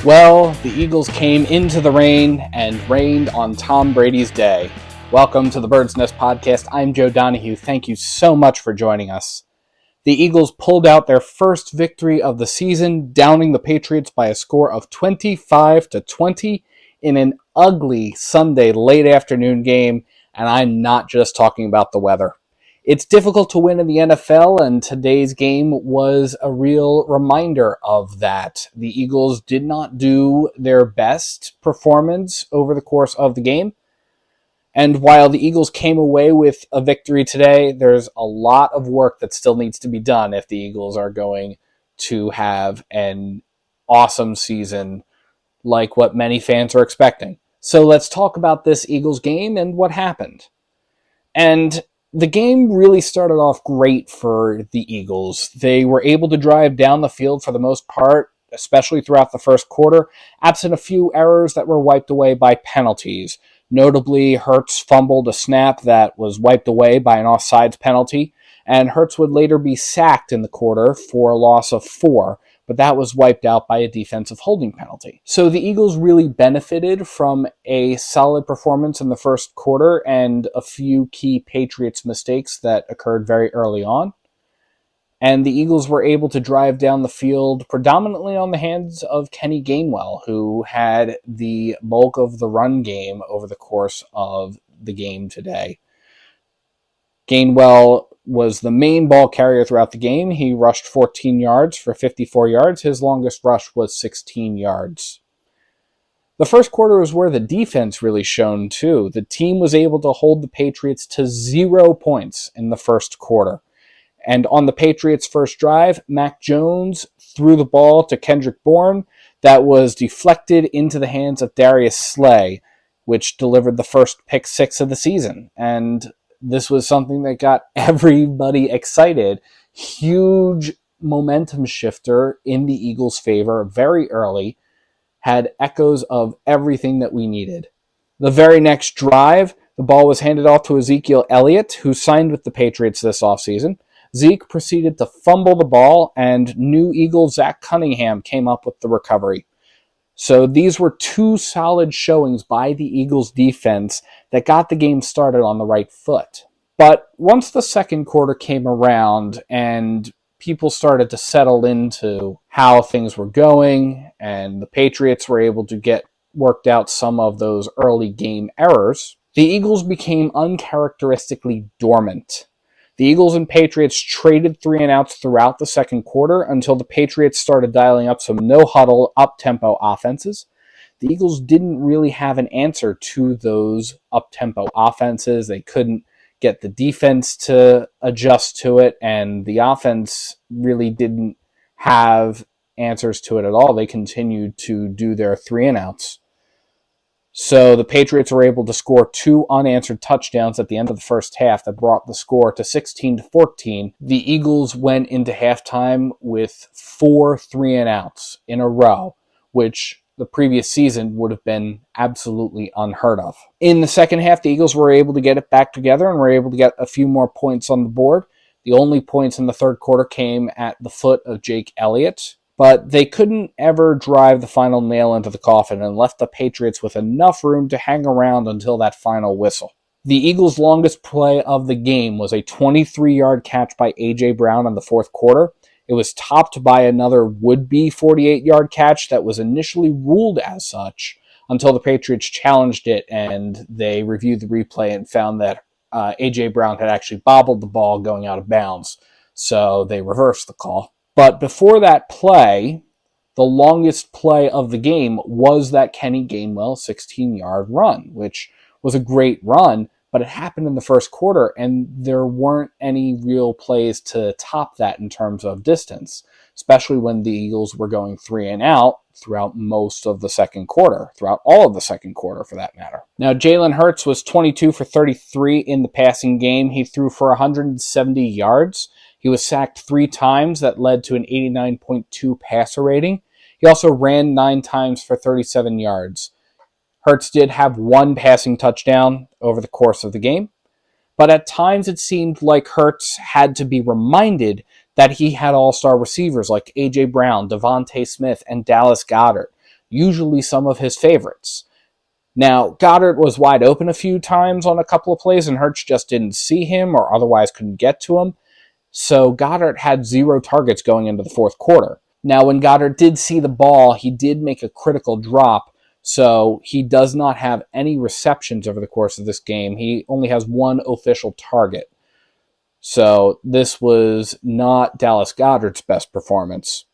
Well, the Eagles came into the rain and rained on Tom Brady's day. Welcome to the Bird's Nest Podcast. I'm Joe Donahue. Thank you so much for joining us. The Eagles pulled out their first victory of the season, downing the Patriots by a score of 25-20 in an ugly Sunday late afternoon game, and I'm not just talking about the weather. It's difficult to win in the NFL, and today's game was a real reminder of that. The Eagles did not do their best performance over the course of the game. And while the Eagles came away with a victory today, there's a lot of work that still needs to be done if the Eagles are going to have an awesome season like what many fans are expecting. So let's talk about this Eagles game and what happened. And the game really started off great for the Eagles. They were able to drive down the field for the most part, especially throughout the first quarter, absent a few errors that were wiped away by penalties. Notably, Hurts fumbled a snap that was wiped away by an offsides penalty, and Hurts would later be sacked in the quarter for a loss of 4, but that was wiped out by a defensive holding penalty. So the Eagles really benefited from a solid performance in the first quarter and a few key Patriots mistakes that occurred very early on. And the Eagles were able to drive down the field predominantly on the hands of Kenny Gainwell, who had the bulk of the run game over the course of the game today. Gainwell was the main ball carrier throughout the game. He rushed 14 yards for 54 yards. His longest rush was 16 yards. The first quarter was where the defense really shone too. The team was able to hold the Patriots to 0 points in the first quarter. And on the Patriots' first drive, Mac Jones threw the ball to Kendrick Bourne that was deflected into the hands of Darius Slay, which delivered the first pick 6 of the season. And this was something that got everybody excited. Huge momentum shifter in the Eagles' favor very early. Had echoes of everything that we needed. The very next drive, the ball was handed off to Ezekiel Elliott, who signed with the Patriots this offseason. Zeke proceeded to fumble the ball, and new Eagle Zach Cunningham came up with the recovery. So these were 2 solid showings by the Eagles defense that got the game started on the right foot. But once the second quarter came around and people started to settle into how things were going and the Patriots were able to get worked out some of those early game errors, the Eagles became uncharacteristically dormant. The Eagles and Patriots traded 3-and-outs throughout the second quarter until the Patriots started dialing up some no-huddle, up-tempo offenses. The Eagles didn't really have an answer to those up-tempo offenses. They couldn't get the defense to adjust to it, and the offense really didn't have answers to it at all. They continued to do their 3-and-outs. So the Patriots were able to score 2 unanswered touchdowns at the end of the first half that brought the score to 16-14. The Eagles went into halftime with 4 3-and-outs in a row, which the previous season would have been absolutely unheard of. In the second half, the Eagles were able to get it back together and were able to get a few more points on the board. The only points in the third quarter came at the foot of Jake Elliott. But they couldn't ever drive the final nail into the coffin and left the Patriots with enough room to hang around until that final whistle. The Eagles' longest play of the game was a 23-yard catch by A.J. Brown in the fourth quarter. It was topped by another would-be 48-yard catch that was initially ruled as such until the Patriots challenged it and they reviewed the replay and found that A.J. Brown had actually bobbled the ball going out of bounds. So they reversed the call. But before that play, the longest play of the game was that Kenny Gainwell 16-yard run, which was a great run, but it happened in the first quarter, and there weren't any real plays to top that in terms of distance, especially when the Eagles were going 3-and-out throughout most of the second quarter, throughout all of the second quarter for that matter. Now, Jalen Hurts was 22 for 33 in the passing game. He threw for 170 yards. He was sacked 3 times. That led to an 89.2 passer rating. He also ran 9 times for 37 yards. Hurts did have 1 passing touchdown over the course of the game, but at times it seemed like Hurts had to be reminded that he had all-star receivers like A.J. Brown, Devontae Smith, and Dallas Goedert. usually some of his favorites. Now, Goddard was wide open a few times on a couple of plays, and Hurts just didn't see him or otherwise couldn't get to him. So Goddard had 0 targets going into the fourth quarter. Now, when Goddard did see the ball, he did make a critical drop, so he does not have any receptions over the course of this game. He only has 1 official target. So this was not Dallas Goedert's best performance.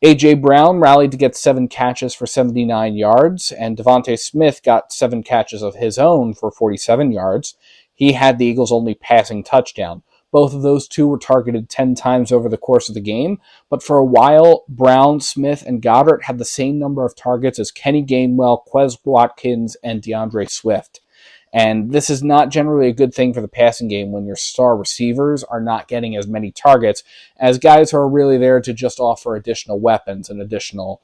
A.J. Brown rallied to get 7 catches for 79 yards, and Devontae Smith got 7 catches of his own for 47 yards. He had the Eagles' only passing touchdown. Both of those two were targeted 10 times over the course of the game, but for a while, Brown, Smith, and Goddard had the same number of targets as Kenny Gainwell, Quez Watkins, and DeAndre Swift. And this is not generally a good thing for the passing game when your star receivers are not getting as many targets as guys who are really there to just offer additional weapons and additional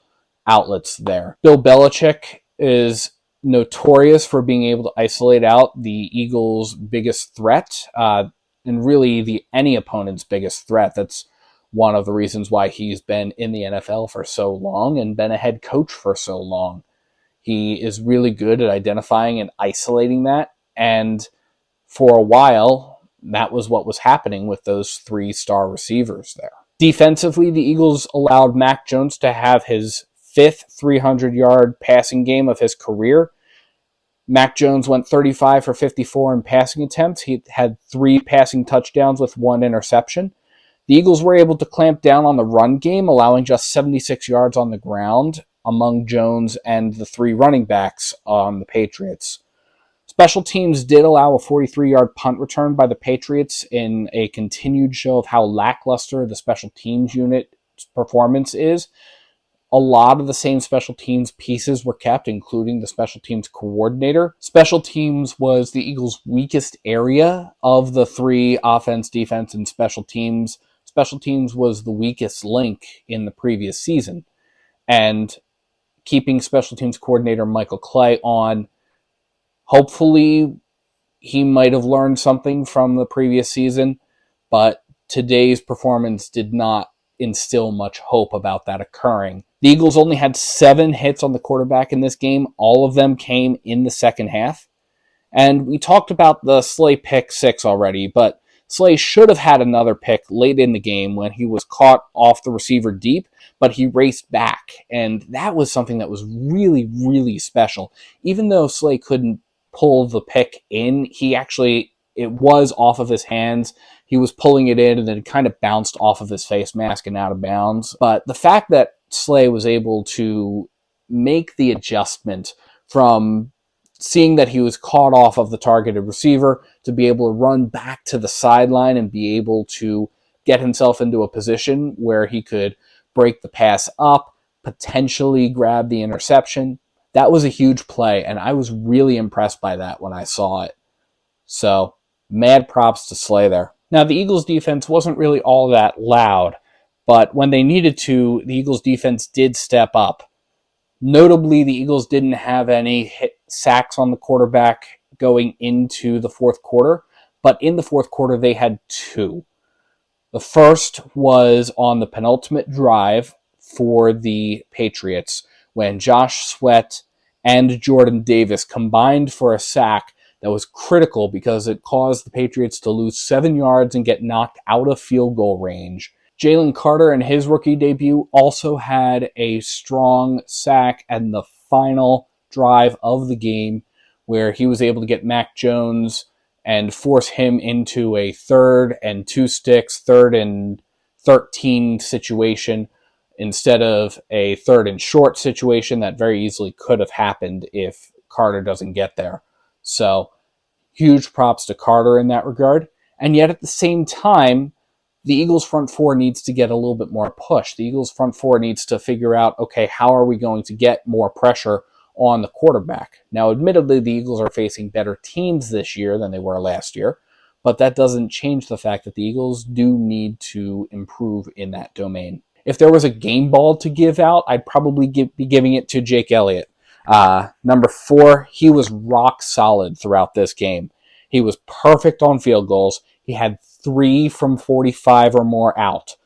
outlets there. Bill Belichick is notorious for being able to isolate out the Eagles' biggest threat, and really any opponent's biggest threat. That's one of the reasons why he's been in the NFL for so long and been a head coach for so long. He is really good at identifying and isolating that, and for a while, that was what was happening with those 3 star receivers there. Defensively, the Eagles allowed Mac Jones to have his 5th 300-yard passing game of his career. Mac Jones went 35 for 54 in passing attempts. He had 3 passing touchdowns with 1 interception. The Eagles were able to clamp down on the run game, allowing just 76 yards on the ground among Jones and the 3 running backs on the Patriots. Special teams did allow a 43-yard punt return by the Patriots in a continued show of how lackluster the special teams unit's performance is. A lot of the same special teams pieces were kept, including the special teams coordinator. Special teams was the Eagles' weakest area of the 3 offense, defense, and special teams. Special teams was the weakest link in the previous season. And keeping special teams coordinator Michael Clay on, hopefully he might have learned something from the previous season, but today's performance did not instill much hope about that occurring. The Eagles only had 7 hits on the quarterback in this game. All of them came in the second half. And we talked about the Slay pick 6 already, but Slay should have had another pick late in the game when he was caught off the receiver deep, but he raced back. And that was something that was really, really special. Even though Slay couldn't pull the pick in, it was off of his hands. He was pulling it in and then it kind of bounced off of his face mask and out of bounds. But the fact that Slay was able to make the adjustment from seeing that he was caught off of the targeted receiver to be able to run back to the sideline and be able to get himself into a position where he could break the pass up, potentially grab the interception. That was a huge play, and I was really impressed by that when I saw it. So, mad props to Slay there. Now, the Eagles' defense wasn't really all that loud, but when they needed to, the Eagles' defense did step up. Notably, the Eagles didn't have any sacks on the quarterback going into the fourth quarter, but in the fourth quarter, they had 2. The first was on the penultimate drive for the Patriots when Josh Sweat and Jordan Davis combined for a sack that was critical because it caused the Patriots to lose 7 yards and get knocked out of field goal range. Jalen Carter in his rookie debut also had a strong sack in the final drive of the game where he was able to get Mac Jones and force him into a 3rd and 2 sticks, 3rd and 13 situation instead of a 3rd and short situation that very easily could have happened if Carter doesn't get there. So, huge props to Carter in that regard. And yet at the same time, the Eagles front 4 needs to get a little bit more push. The Eagles front 4 needs to figure out, okay, how are we going to get more pressure on the quarterback? Now, admittedly, the Eagles are facing better teams this year than they were last year, but that doesn't change the fact that the Eagles do need to improve in that domain. If there was a game ball to give out, I'd probably be giving it to Jake Elliott. Number 4, he was rock solid throughout this game. He was perfect on field goals. He had 3 from 45 or more out.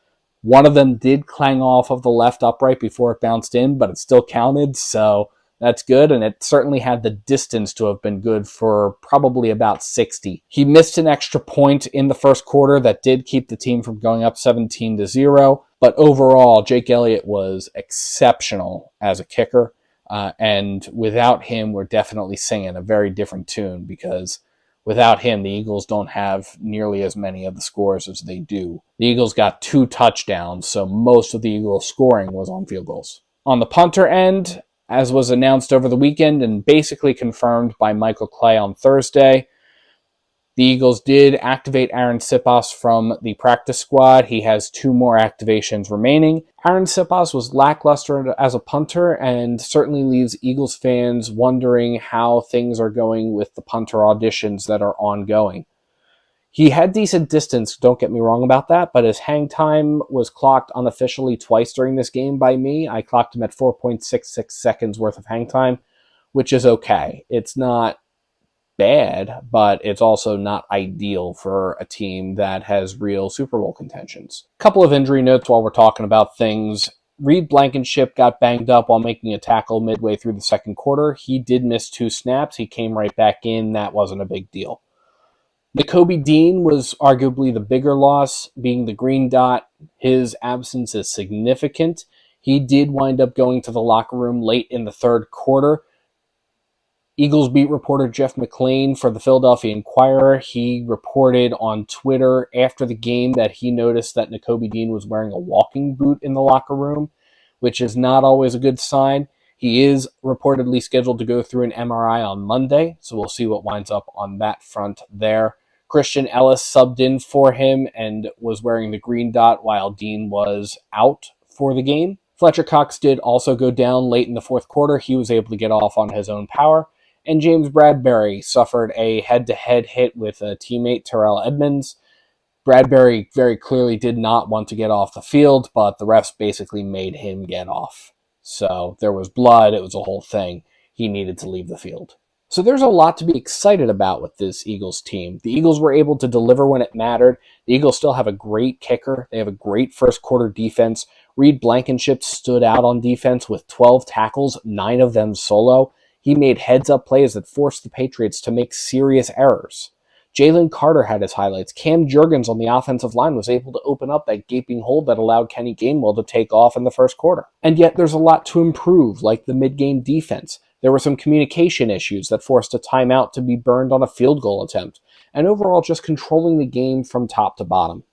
One of them did clang off of the left upright before it bounced in, but it still counted, so that's good, and it certainly had the distance to have been good for probably about 60. He missed an extra point in the first quarter that did keep the team from going up 17-0, but overall, Jake Elliott was exceptional as a kicker, and without him, we're definitely singing a very different tune, because without him, the Eagles don't have nearly as many of the scores as they do. The Eagles got 2 touchdowns, so most of the Eagles' scoring was on field goals. On the punter end, as was announced over the weekend and basically confirmed by Michael Clay on Thursday, the Eagles did activate Aaron Siposs from the practice squad. He has 2 more activations remaining. Aaron Siposs was lackluster as a punter and certainly leaves Eagles fans wondering how things are going with the punter auditions that are ongoing. He had decent distance, don't get me wrong about that, but his hang time was clocked unofficially twice during this game by me. I clocked him at 4.66 seconds worth of hang time, which is okay. It's not bad, but it's also not ideal for a team that has real Super Bowl contentions. A couple of injury notes while we're talking about things. Reed Blankenship got banged up while making a tackle midway through the second quarter. He did miss 2 snaps. He came right back in. That wasn't a big deal. Nakobe Dean was arguably the bigger loss, being the green dot. His absence is significant. He did wind up going to the locker room late in the third quarter. Eagles beat reporter Jeff McLean for the Philadelphia Inquirer. He reported on Twitter after the game that he noticed that Nakobe Dean was wearing a walking boot in the locker room, which is not always a good sign. He is reportedly scheduled to go through an MRI on Monday, so we'll see what winds up on that front there. Christian Ellis subbed in for him and was wearing the green dot while Dean was out for the game. Fletcher Cox did also go down late in the fourth quarter. He was able to get off on his own power. And James Bradbury suffered a head-to-head hit with a teammate, Terrell Edmonds. Bradbury very clearly did not want to get off the field, but the refs basically made him get off. So there was blood. It was a whole thing. He needed to leave the field. So there's a lot to be excited about with this Eagles team. The Eagles were able to deliver when it mattered. The Eagles still have a great kicker. They have a great first quarter defense. Reed Blankenship stood out on defense with 12 tackles, 9 of them solo. He made heads-up plays that forced the Patriots to make serious errors. Jalen Carter had his highlights. Cam Jurgens on the offensive line was able to open up that gaping hole that allowed Kenny Gainwell to take off in the first quarter. And yet there's a lot to improve, like the mid-game defense. There were some communication issues that forced a timeout to be burned on a field goal attempt, and overall just controlling the game from top to bottom.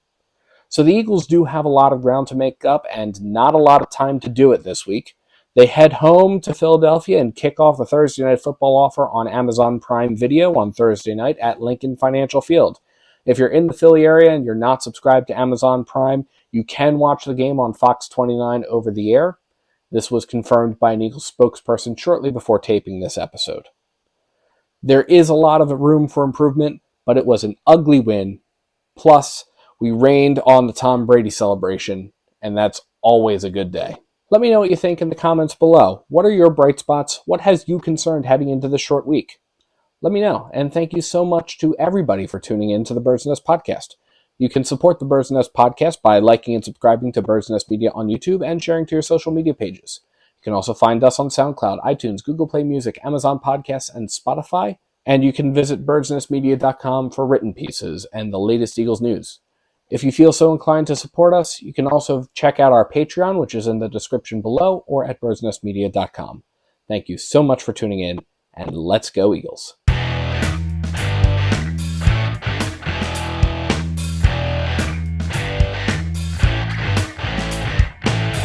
So the Eagles do have a lot of ground to make up and not a lot of time to do it this week. They head home to Philadelphia and kick off the Thursday Night Football offer on Amazon Prime Video on Thursday night at Lincoln Financial Field. If you're in the Philly area and you're not subscribed to Amazon Prime, you can watch the game on Fox 29 over the air. This was confirmed by an Eagles spokesperson shortly before taping this episode. There is a lot of room for improvement, but it was an ugly win. Plus, we rained on the Tom Brady celebration, and that's always a good day. Let me know what you think in the comments below. What are your bright spots? What has you concerned heading into this short week? Let me know, and thank you so much to everybody for tuning in to the Birds Nest Podcast. You can support the Birds Nest Podcast by liking and subscribing to Birds Nest Media on YouTube and sharing to your social media pages. You can also find us on SoundCloud, iTunes, Google Play Music, Amazon Podcasts, and Spotify. And you can visit birdsnestmedia.com for written pieces and the latest Eagles news. If you feel so inclined to support us, you can also check out our Patreon, which is in the description below, or at birdsnestmedia.com. Thank you so much for tuning in, and let's go Eagles.